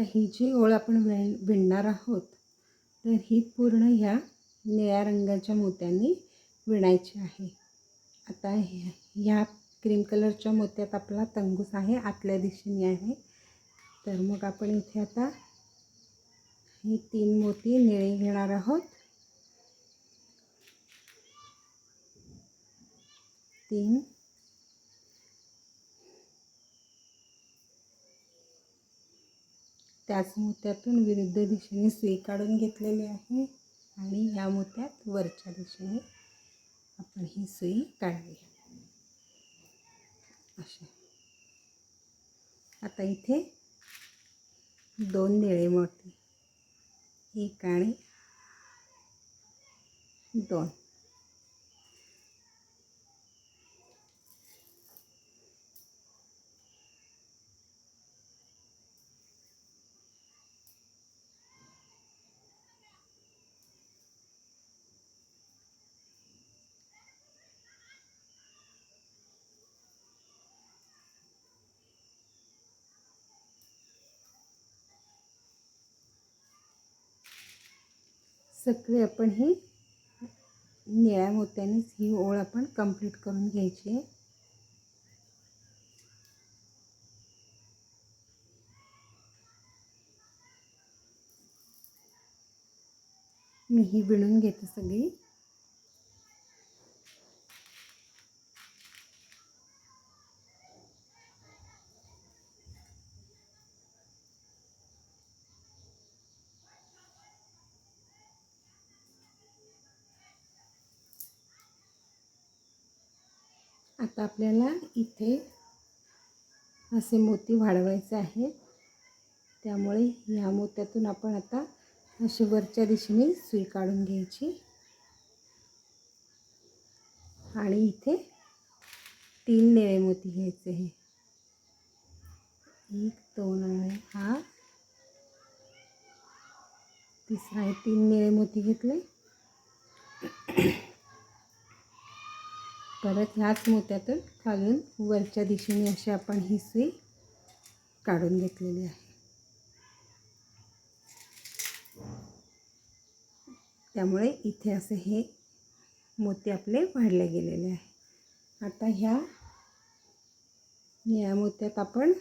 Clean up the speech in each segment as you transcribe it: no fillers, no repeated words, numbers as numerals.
आता ही जी ओळ आपण विणणार आहोत तर ही पूर्ण ह्या निळ्या रंगाच्या मोत्यांनी विणायची आहे। आता ह्या क्रीम कलरच्या मोत्यात आपला तंगूस आहे, आतल्या दिशेने आहे। तर मग आपण इथे आता ही 3 मोती निळे घेणार आहोत। 3 त्याच मोत्यातून विरुद्ध दिशेने सुई काढून घेतलेली आहे आणि ह्या मोत्यात वरच्या दिशेने आपण ही सुई काढली अशी। आता इथे 2 निळे मोती, 1 आणि 2, सगळे आपण ही निळ्या मोत्यानेच ही ओळ आपण कंप्लीट करून घ्यायची आहे। मी ही विणून घेते सगळी। आता आपल्याला इथे असे मोती वाढवायचे आहेत, त्यामुळे ह्या मोत्यातून आपण आता अशी वरच्या दिशेने सुई काढून घ्यायची आणि इथे 3 निळे मोती घ्यायचे आहे। 1 2 आणि हा तिसरा आहे। 3 निळे मोती घेतले। परत ह्याच मोत्यातून खालून वरच्या दिशेने अशी आपण ही सुई काढून घेतलेली आहे। त्यामुळे इथे असे हे मोती आपले वाढले गेलेले आहे। आता ह्या निळ्या मोत्यात आपण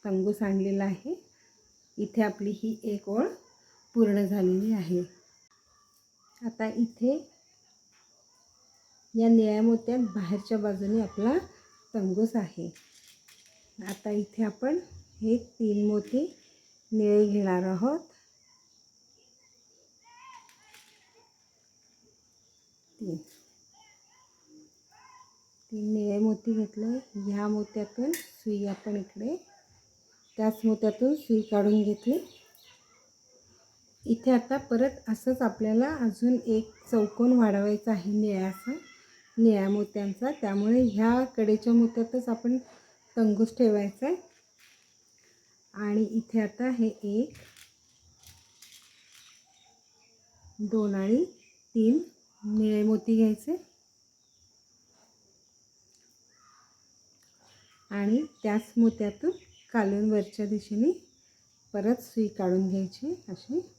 तंगूस आणलेला आहे। इथे आपली ही एक ओळ पूर्ण झालेली आहे। आता इथे या निळ्या मोत्यात बाहेरच्या बाजूने आपला तंगूस आहे। आता इथे आपण हे 3 मोती निळे घेणार आहोत। 3 निळे मोती घेतले। ह्या मोत्यातून सुई आपण इकडे त्याच मोत्यातून सुई काढून घेतली। इथे आता परत असंच आपल्याला अजून एक चौकोन वाढवायचा आहे निळ्या मोत्यांचा, त्यामुळे ह्या कडेच्या मोत्यातच आपण तंगूस ठेवायचा आहे। आणि इथे आता हे 1 2 आणि 3 निळे मोती घ्यायचे आणि त्याच मोत्यातून खालून वरच्या दिशेने परत सुई काढून घ्यायची अशी।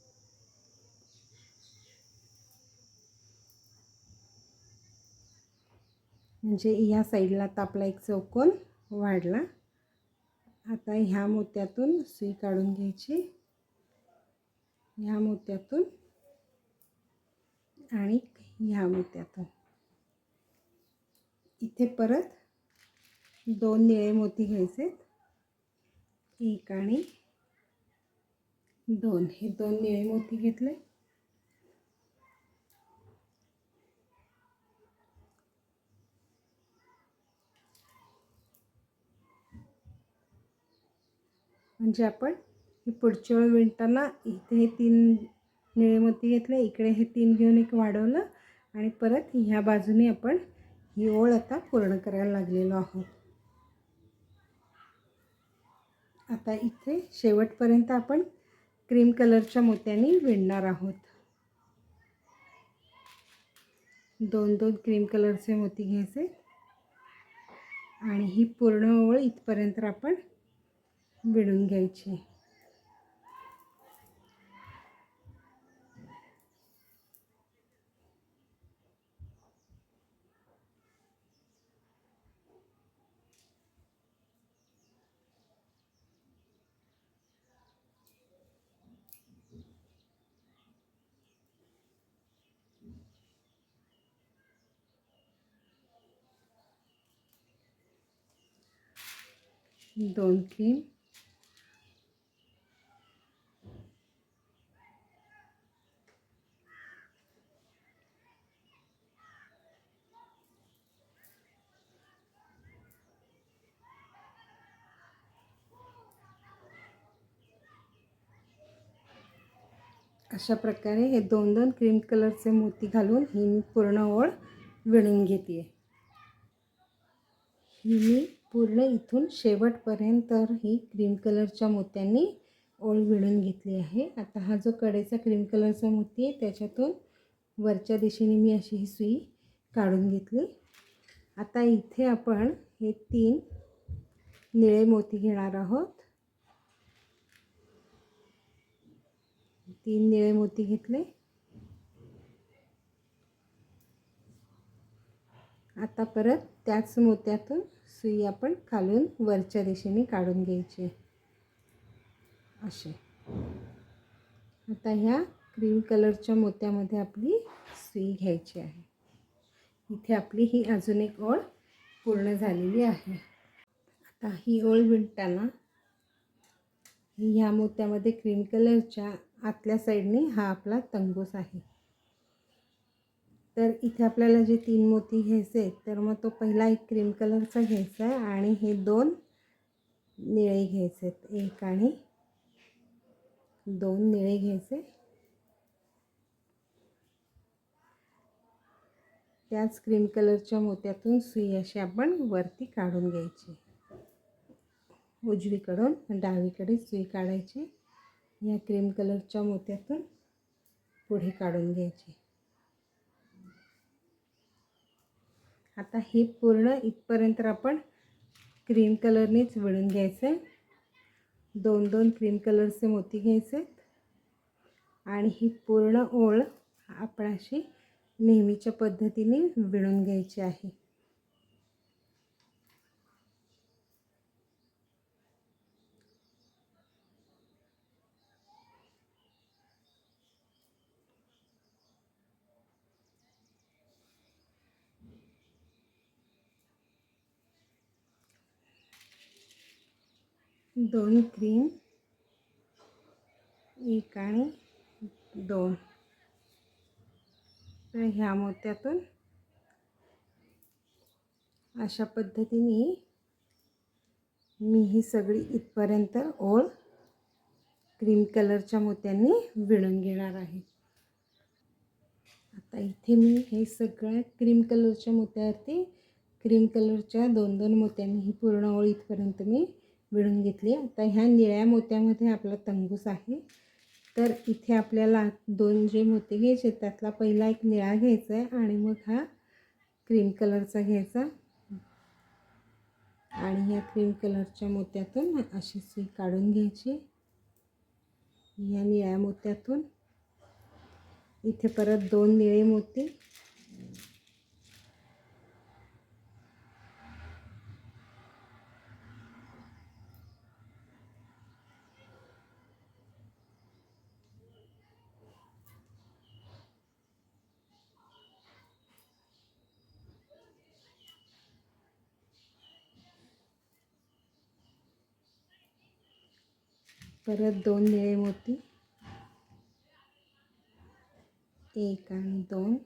म्हणजे ह्या साईडला आता आपला एक चौकोन वाढला। आता ह्या मोत्यातून सुई काढून घ्यायची, ह्या मोत्यातून आणि ह्या मोत्यातून। इथे परत 2 निळे मोती घ्यायचे, 1 आणि 2, हे 2 निळे मोती घेतले। म्हणजे आपण ही पुढची ओळ विणताना इथे हे 3 निळे मोती घेतले, इकडे हे 3 घेऊन एक वाढवलं आणि परत ह्या बाजूने आपण ही ओळ आता पूर्ण करायला लागलेलो आहोत। आता इथे शेवटपर्यंत आपण क्रीम कलरच्या मोत्यांनी विणणार आहोत। 2-2 क्रीम कलरचे मोती घ्यायचे आणि ही पूर्ण ओळ इथपर्यंत आपण विणून घ्यायची। 2 क्रीम, अशा प्रकारे हे 2-2 क्रीम कलरचे मोती घालून ही मी पूर्ण ओळ विणून घेते आहे. ही मी पूर्ण इथून शेवटपर्यंत ही क्रीम कलरच्या मोत्यांनी ओळ विणून घेतली आहे. आता हा जो कडेचा क्रीम कलरचा मोती आहे त्याच्यातून वरच्या दिशेने मी अशी ही सुई काढून घेतली. आता इथे आपण हे 3 निळे मोती घेणार आहोत. 3 निळे मोती घेतले. आता परत त्याच मोत्यातून सुई आपण खालून वरच्या दिशेने काढून घ्यायची असे. आता ह्या क्रीम कलरच्या मोत्यामध्ये आपली सुई घ्यायची आहे. इथे आपली ही अजून एक ओळ पूर्ण झालेली आहे. आता ही ओळ विणताना ह्या मोत्यामध्ये क्रीम कलरच्या आतल्या साईडने हा आपला तंबूस आहे. तर इथे आपल्याला जे 3 मोती घ्यायचे आहेत तर मग तो पहिला एक क्रीम कलरचा घ्यायचा आहे आणि हे 2 निळे घ्यायचे आहेत. 1 आणि 2 निळे घ्यायचे. त्याच क्रीम कलरच्या मोत्यातून सुई अशी आपण वरती काढून घ्यायची. उजवीकडून डावीकडे सुई काढायची. या क्रीम कलरच्या मोत्यातून पुढे काढून घ्यायची. आता हे पूर्ण इथपर्यंत आपण क्रीम कलरनेच विणून घ्यायचे. 2-2 क्रीम कलरचे मोती घ्यायचे आणि ही पूर्ण ओळ आपण अशी नेहमीच्या पद्धतीने विणून घ्यायची आहे. दोन क्रीम, 1 आणि 2 तर ह्या मोत्यातून अशा पद्धतीने मी ही सगळी इथपर्यंत ओळ क्रीम कलरच्या मोत्यांनी विणून घेणार आहे. आता इथे मी हे सगळ्या क्रीम कलरच्या मोत्यावरती क्रीम कलरच्या 2-2 मोत्यांनी ही पूर्ण ओळ इथपर्यंत मी विणून घेतली. आता ह्या निळ्या मोत्यामध्ये आपला तंबूस आहे. तर इथे आपल्याला 2 जे मोती घ्यायचे त्यातला पहिला एक निळा घ्यायचा आहे आणि मग हा क्रीम कलरचा घ्यायचा आणि या क्रीम कलरच्या मोत्यातून अशी सुई काढून घ्यायची. या निळ्या मोत्यातून इथे परत 2 निळे मोती, परत 2 निळे मोती, 1 आणि 2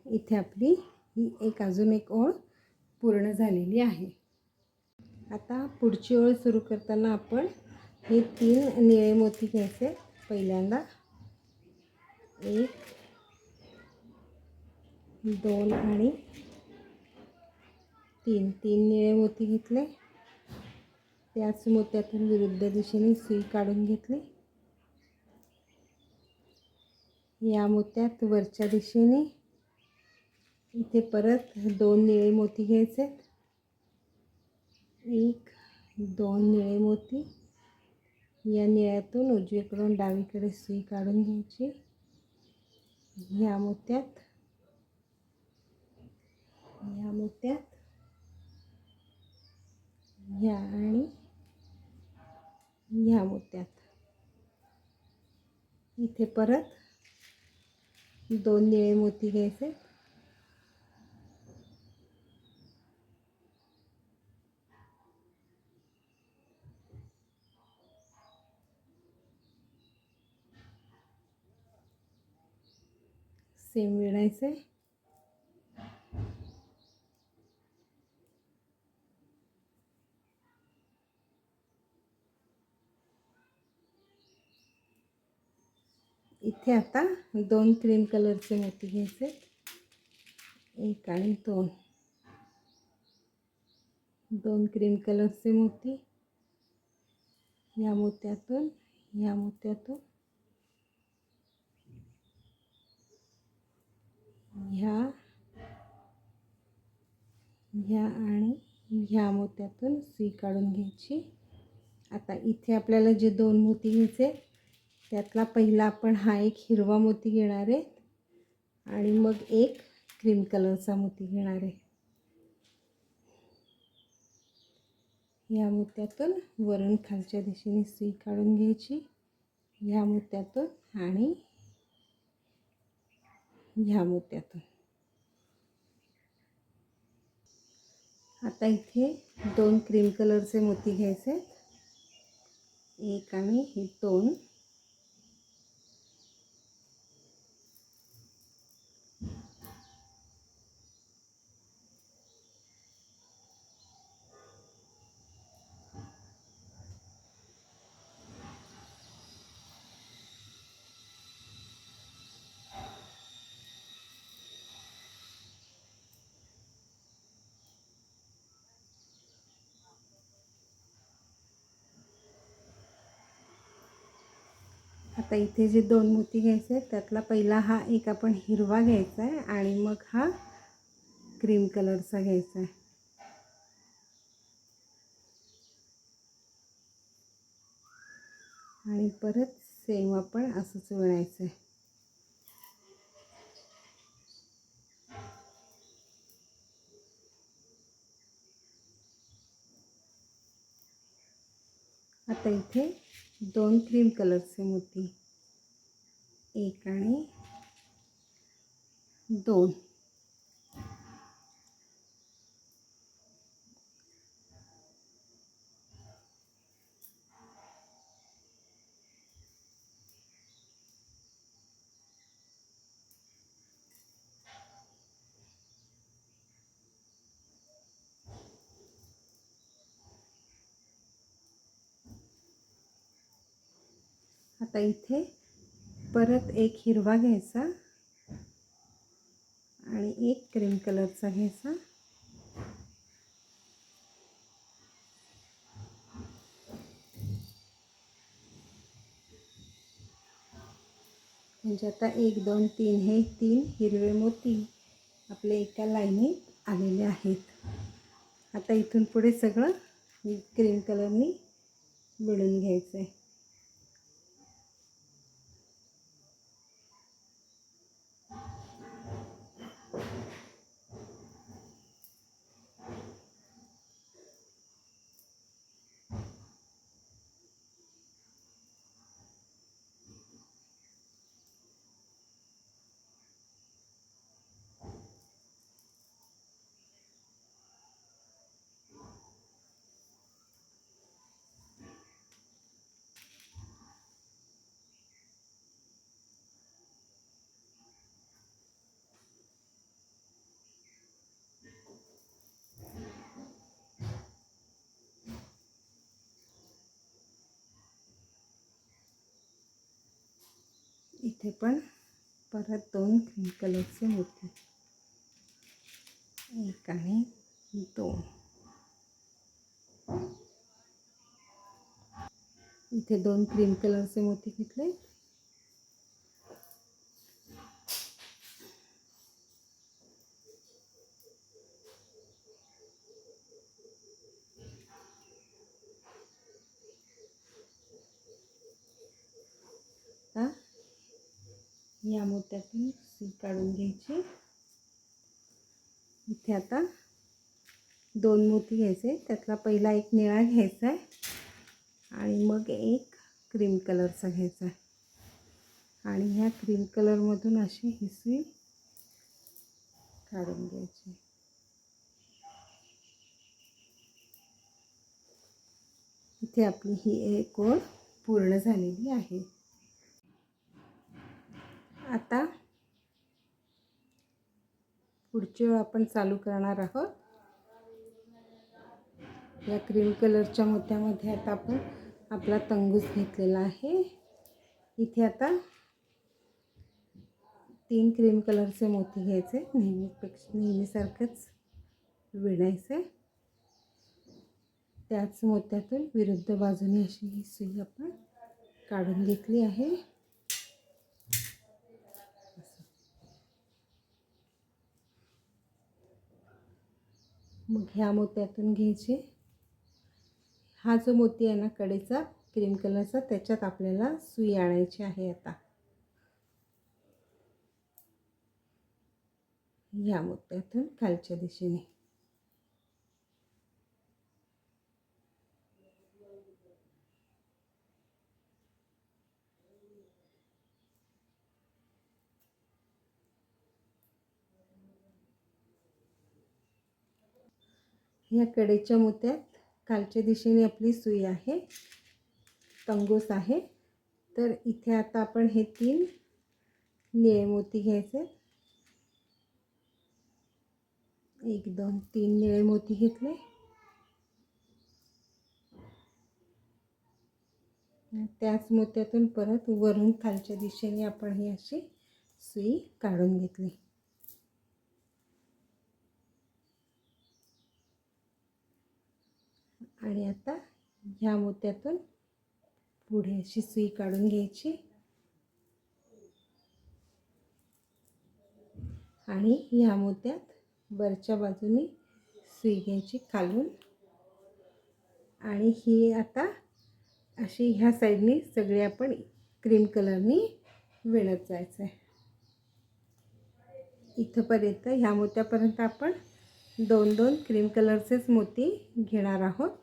इथे आपली ही अजून एक ओळ पूर्ण झालेली आहे. आता पुढची ओळ सुरू करताना आपण हे 3 निळे मोती घ्यायचे. पहिल्यांदा 1, 2 आणि 3 निळे मोती घेतले. त्याच मोत्यातून विरुद्ध दिशेने सुई काढून घेतली. या मोत्यात वरच्या दिशेने इथे परत 2 निळे मोती घ्यायचे. 1, 2 निळे मोती. या निळ्यातून उजवीकडून डावीकडे सुई काढून घ्यायची. या मोत्यात इथे परत 2 निळे मोती घ्यायचे. सेम विणायचे. इथे आता 2 क्रीम कलरचे मोती घ्यायचे. 1 आणि 2. 2 क्रीम कलरचे मोती या मोत्यातून, या मोत्यातून, ह्या आणि ह्या मोत्यातून सुई काढून घ्यायची. आता इथे आपल्याला जे 2 मोती घ्यायचे त्यातला पहिला आपण हा एक हिरवा मोती घेणार आहे आणि मग एक क्रीम कलरचा मोती घेणार आहे. या मोत्यातून वरून खालच्या दिशेने सुई काढून घ्यायची. ह्या मोत्यातून आणि ह्या मोत्यातून. आता इथे 2 क्रीम कलरचे मोती घ्यायचे. 1 आणि 2. आता इथे जे 2 मोती घ्यायचे त्यातला पहिला हा एक आपण हिरवा घ्यायचा आहे आणि मग हा क्रीम कलरचा घ्यायचा आहे. आणि परत सेम आपण असंच विणायचं आहे. आता इथे 2 क्रीम कलरचे मोती. 1 आणि 2. आता इथे परत एक हिरवा घ्यायचा आणि एक क्रीम कलरचा घ्यायचा. म्हणजे आता 1 2 3 हे 3 हिरवे मोती आपले एका लाईनीत आलेले आहेत. आता इथून पुढे सगळं क्रीम कलरनी विणून घ्यायचं आहे. इथे पण परत 2 क्रीम कलरचे मोती. 1 आणि 2. इथे 2 क्रीम कलरचे मोती घेतले. आता या मोत्यातून सुई काढून घ्यायची. इथे आता 2 मोती घ्यायचे. त्यातला पहिला एक निळा घ्यायचा आहे आणि मग एक क्रीम कलरचा घ्यायचा आहे. आणि ह्या क्रीम कलरमधून अशी ही सुई काढून घ्यायची. इथे आपली ही एक ओळ पूर्ण झालेली आहे. आता पुढची ओळ आपण चालू करणार आहोत. या क्रीम कलरच्या मोत्यामध्ये आता आपण आपला तंगूस घेतलेला आहे. इथे आता 3 क्रीम कलरचे मोती घ्यायचे. नेहमीसारखंच विणायचे. त्याच मोत्यातून विरुद्ध बाजूने अशी ही सुई आपण काढून घेतली आहे. मग ह्या मोत्यातून घ्यायचे. हा जो मोती आहे ना कडेचा क्रीम कलरचा, त्याच्यात आपल्याला सुई आणायची आहे. आता ह्या मोत्यातून खालच्या दिशेने ह्या कडेच्या मोत्यात खालच्या दिशेने आपली सुई आहे, तंगूस आहे. तर इथे आता आपण हे 3 निळे मोती घ्यायचे. 1 2 3 निळे मोती घेतले. त्याच मोत्यातून परत वरून खालच्या दिशेने आपण ही अशी सुई काढून घेतली. आणि आता ह्या मोत्यातून पुढे अशी सुई काढून घ्यायची आणि ह्या मोत्यात वरच्या बाजूने सुई घ्यायची खालून. आणि ही आता अशी ह्या साईडनी सगळे आपण क्रीम कलरनी विणत जायचं आहे. इथपर्यंत ह्या मोत्यापर्यंत आपण 2-2 क्रीम कलरचेच मोती घेणार आहोत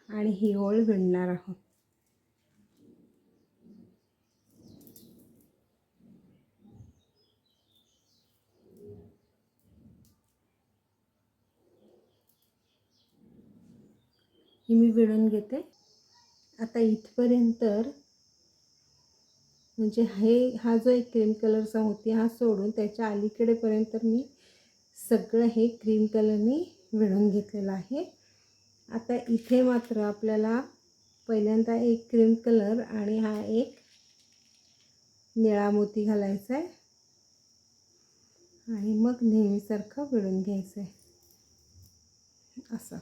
आणि ही ओळ विणणार आहोत. ही मी विणून घेते. आता इथपर्यंत म्हणजे हा जो एक क्रीम कलरचा मोती हा सोडून त्याच्या अलीकडेपर्यंत मी सगळं हे क्रीम कलरनी विणून घेतलेलं आहे. आता इथे मात्र आपल्याला पहिल्यांदा एक क्रीम कलर आणि हा एक निळा मोती घालायचा आहे आणि मग नेहमीसारखं विणून घ्यायचं आहे असं.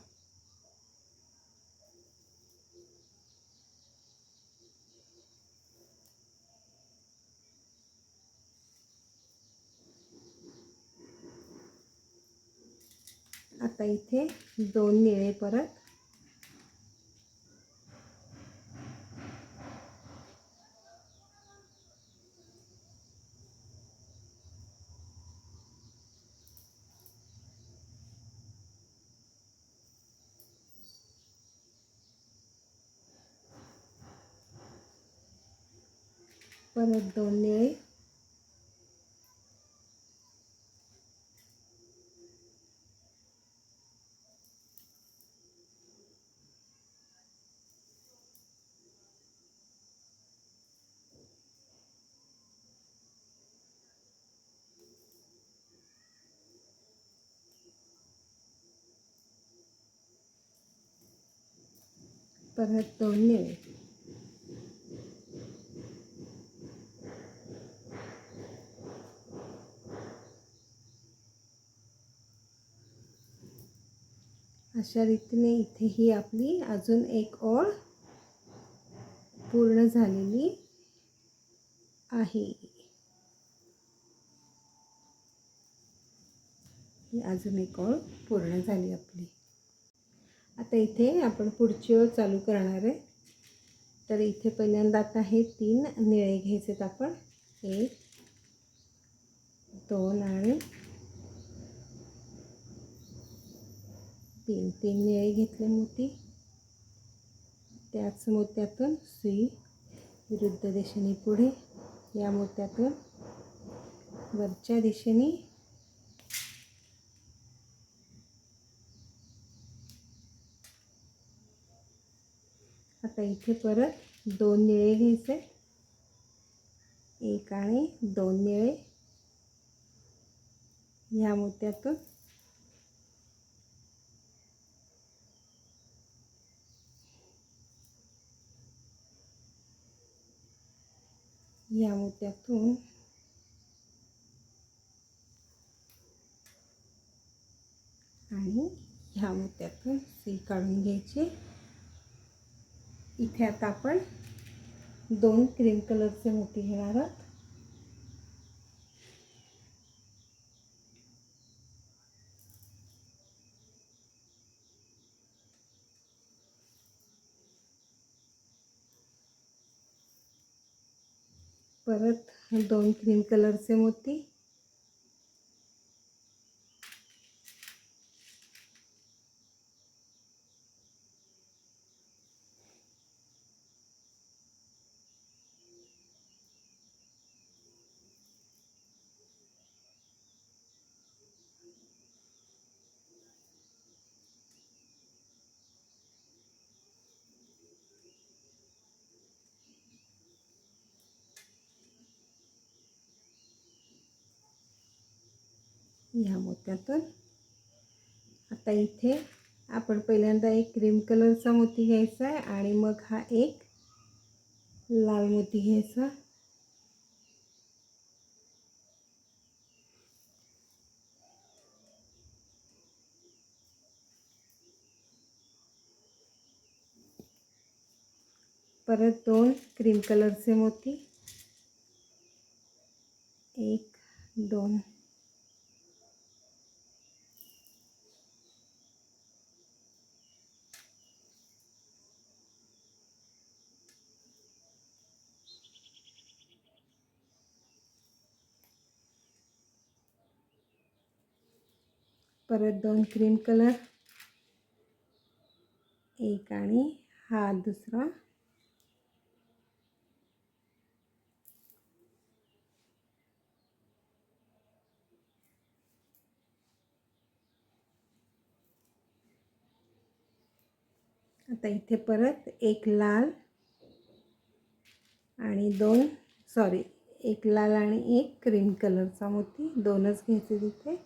आता इथे 2 निळे परत परत 2 निळे परत 2 निळे अशा रीतीने इथे ही आपली अजून एक ओळ पूर्ण झालेली आहे. ही अजून एक ओळ पूर्ण झाली आपली. आता इथे आपण पुढची ओळ चालू करणार आहे. तर इथे पहिल्यांदा आता हे 3 निळे घ्यायचेत आपण. 1 2 आणि 3 निळे घेतले मोती. त्याच मोत्यातून सुई विरुद्ध दिशेने पुढे या मोत्यातून वरच्या दिशेने आता इथे परत 2 निळे घ्यायचे, 1 आणि 2 निळे या मोत्यातून या मोत्यातून आणि ह्या मोत्यातून सी काढून घ्यायची। इथे आता आपण 2 क्रीम कलरचे मोती घेणार आहोत। परत 2 क्रीम कलरचे मोती, या मोत्यातून आता इथे आपण पहिल्यांदा एक क्रीम कलरचा मोती घ्यायचा आहे आणि मग हा एक लाल मोती घ्यायचा। परत 2 क्रीम कलरचे मोती, 1 2 परत 2 क्रीम कलर, 1 आणि हा दुसरा, आता इथे परत एक लाल आणि 2 एक लाल आणि एक क्रीम कलरचा मोती, 2च घ्यायचे तिथे।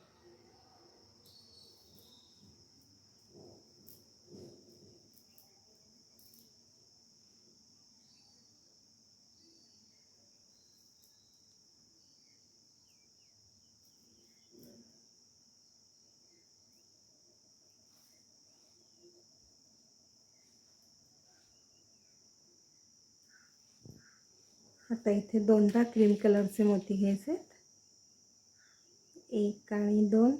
आता इथे 2दा क्रीम कलरचे मोती घ्यायचे, 1 आणि 2,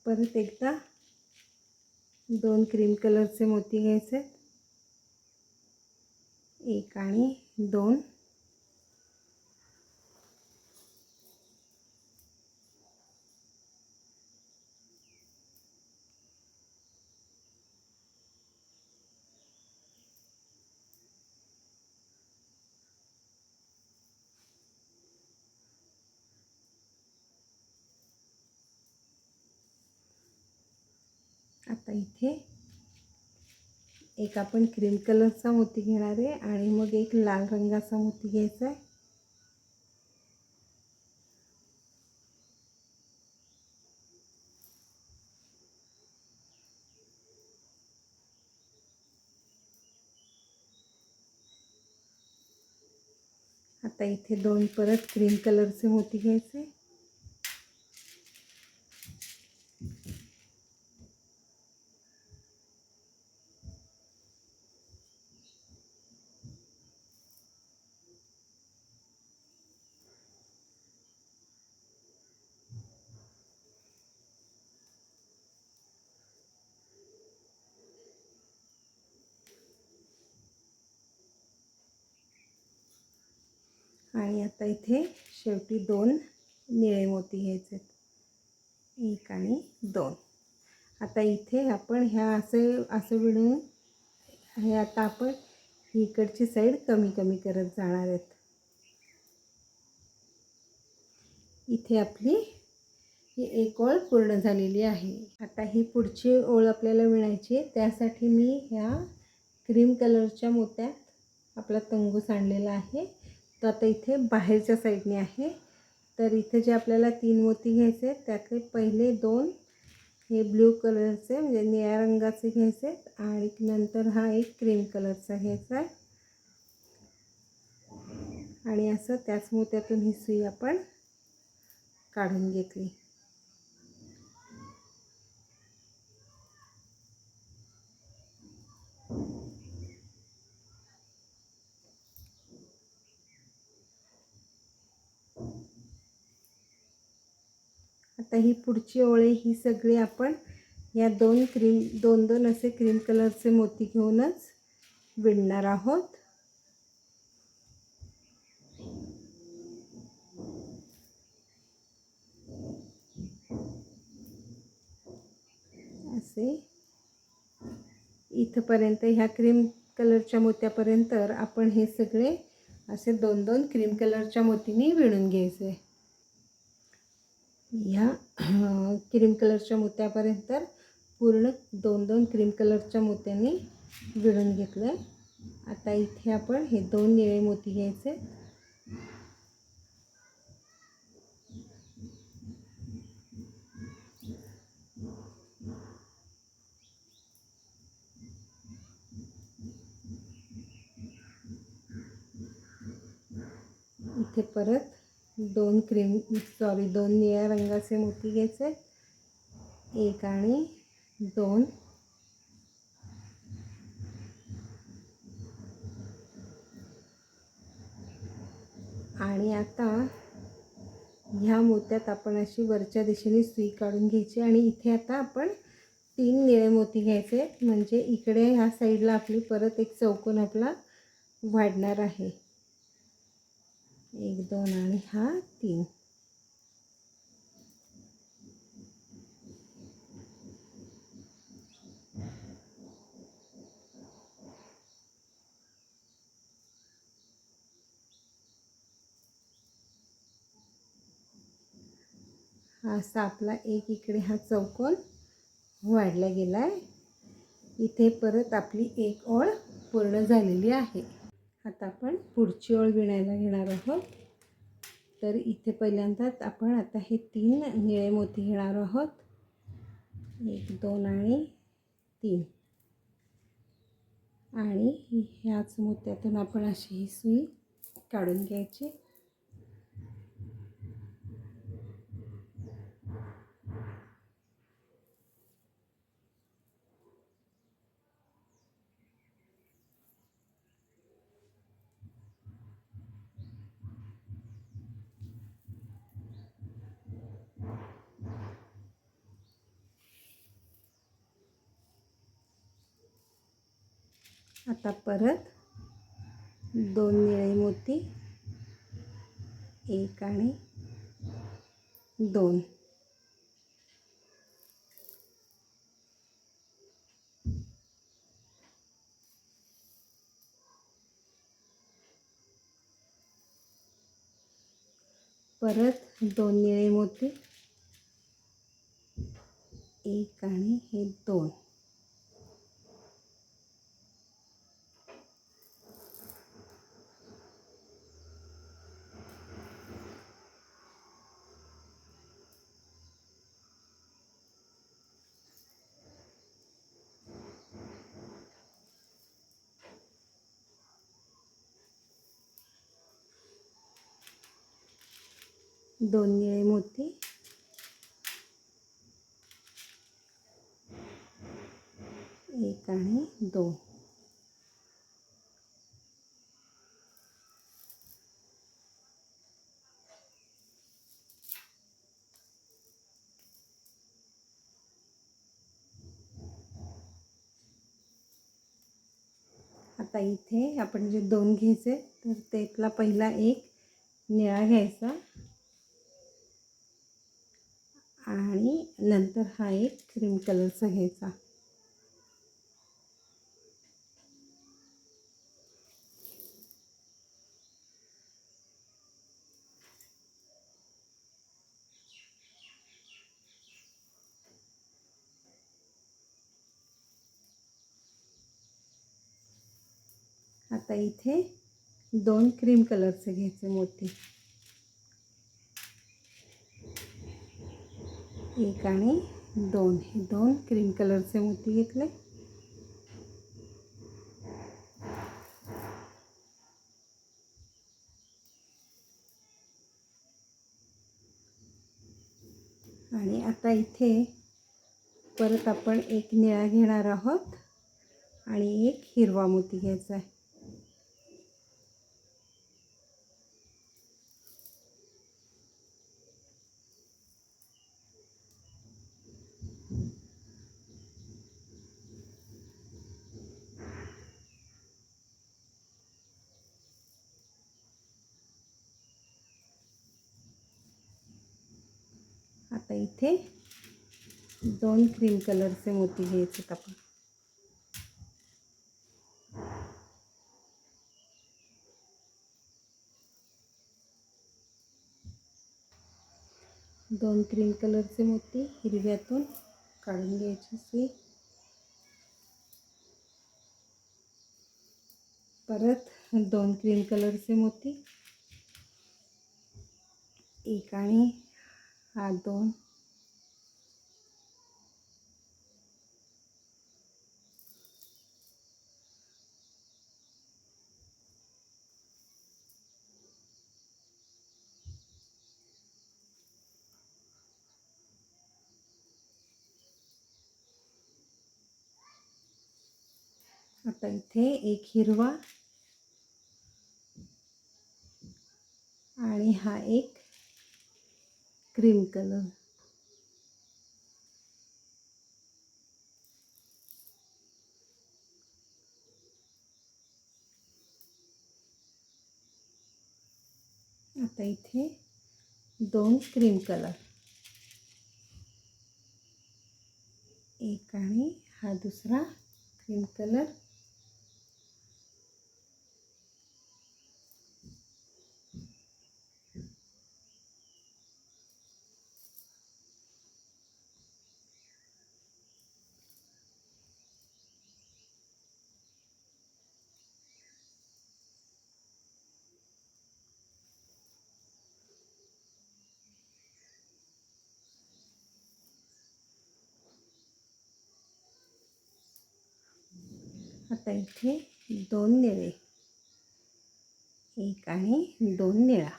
परत एकदा 2 क्रीम कलरचे मोती घ्यायचे, 1 आणि 2, आता इथे एक आपण क्रीम कलरचा मोती घेणार आहे आणि मग एक लाल रंगाचा मोती घ्यायचा आहे। आता इथे 2 परत क्रीम कलरचे मोती घ्यायचे, आणि आता इथे शेवटी 2 निळे मोती घ्यायचे, 1 आणि 2. आता इथे आपण ह्या असं विणून हे आता आपण इकडची साईड कमी कमी करत जाणार आहेत. इथे आपली ही एक ओळ पूर्ण झालेली आहे. आता ही पुढची ओळ आपल्याला विणायची, त्यासाठी मी ह्या क्रीम कलरच्या मोत्यात आपला तंगू सांडलेला आहे. तो आता इथे बाहेरच्या साईडने आहे. तर इथे जे आपल्याला 3 मोती घ्यायचे त्यातले पहिले 2 हे ब्ल्यू कलरचे म्हणजे निळ्या रंगाचे घ्यायचे आणि नंतर हा एक क्रीम कलरचा घ्यायचा आहे. आणि असं त्याच मोत्यातून ही सुई आपण काढून घेतली. आता ही पुढची ओळी ही सगळी आपण या 2 असे क्रीम कलरचे मोती घेऊनच विणणार आहोत. असे इथपर्यंत ह्या क्रीम कलरच्या मोत्यापर्यंत आपण हे सगळे असे 2 क्रीम कलरच्या मोतीने विणून घ्यायचे. ह्या क्रीम कलरच्या मोत्यापर्यंत पूर्ण 2 क्रीम कलरच्या मोत्यांनी विणून घेतलं. आता इथे आपण हे 2 निळे मोती घ्यायचे. इथे परत 2 निळ्या रंगाचे मोती घ्यायचे, 1 आणि 2. आणि आता ह्या मोत्यात आपण अशी वरच्या दिशेने सुई काढून घ्यायची आणि इथे आता आपण 3 निळे मोती घ्यायचे, म्हणजे इकडे ह्या साईडला आपली परत एक चौकोन आपला वाढणार आहे. 1 2 आणि हा 3. असा आपला एक इकडे हा चौकोन वाढला गेला आहे. इथे परत आपली एक ओळ पूर्ण झालेली आहे. आता आपण पुढची ओळ विणायला घेणार आहोत. तर इथे पहिल्यांदाच आपण आता हे 3 निळे मोती घेणार आहोत, 1 2 आणि 3. आणि ह्याच मोत्यातून आपण अशी ही सुई काढून घ्यायची. आता परत 2 निळे मोती, 1 आणि 2. परत 2 निळे मोती, 1 आणि हे 2. दोन निळे मोती, 1 आणि 2. आता इथे आपण जे 2 घ्यायचे तर त्यातला पहिला एक निळा घ्यायचा आणि नंतर हा एक क्रीम कलरचा घ्यायचा. आता इथे 2 क्रीम कलरचे घ्यायचे मोती, 1 आणि 2, हे 2 क्रीम कलरचे मोती घेतले. आणि आता इथे परत आपण एक निळा घेणार आहोत आणि एक हिरवा मोती घ्यायचा आहे. आता इथे 2 क्रीम कलरचे मोती घ्यायचे आपण. दोन क्रीम कलरचे मोती हिरव्यातून काढून घ्यायची सुई. परत 2 क्रीम कलरचे मोती, 1 आणि हा 2. आता इथे एक हिरवा आणि हा एक क्रीम कलर. आता इथे 2 क्रीम कलर, 1 आणि हा दुसरा क्रीम कलर. आता इथे 2 निळे, 1 आणि 2 निळा.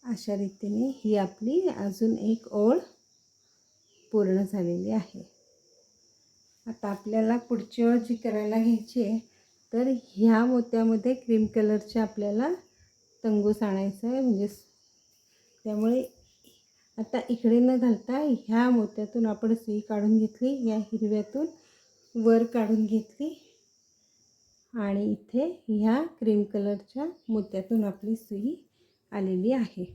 अशा रीतीने ही आपली अजून एक ओळ पूर्ण झालेली आहे. आता आपल्याला पुढची ओळ जी करायला घ्यायची आहे, तर ह्या मोत्यामध्ये क्रीम कलरचे आपल्याला तंगूस आणायचं आहे. म्हणजे त्यामुळे आता इकडे न घालता ह्या मोत्यातून आपण सुई काढून घेतली, या हिरव्यातून वर काढून घेतली आणि इथे ह्या क्रीम कलरच्या मोत्यातून आपली सुई आलेली आहे.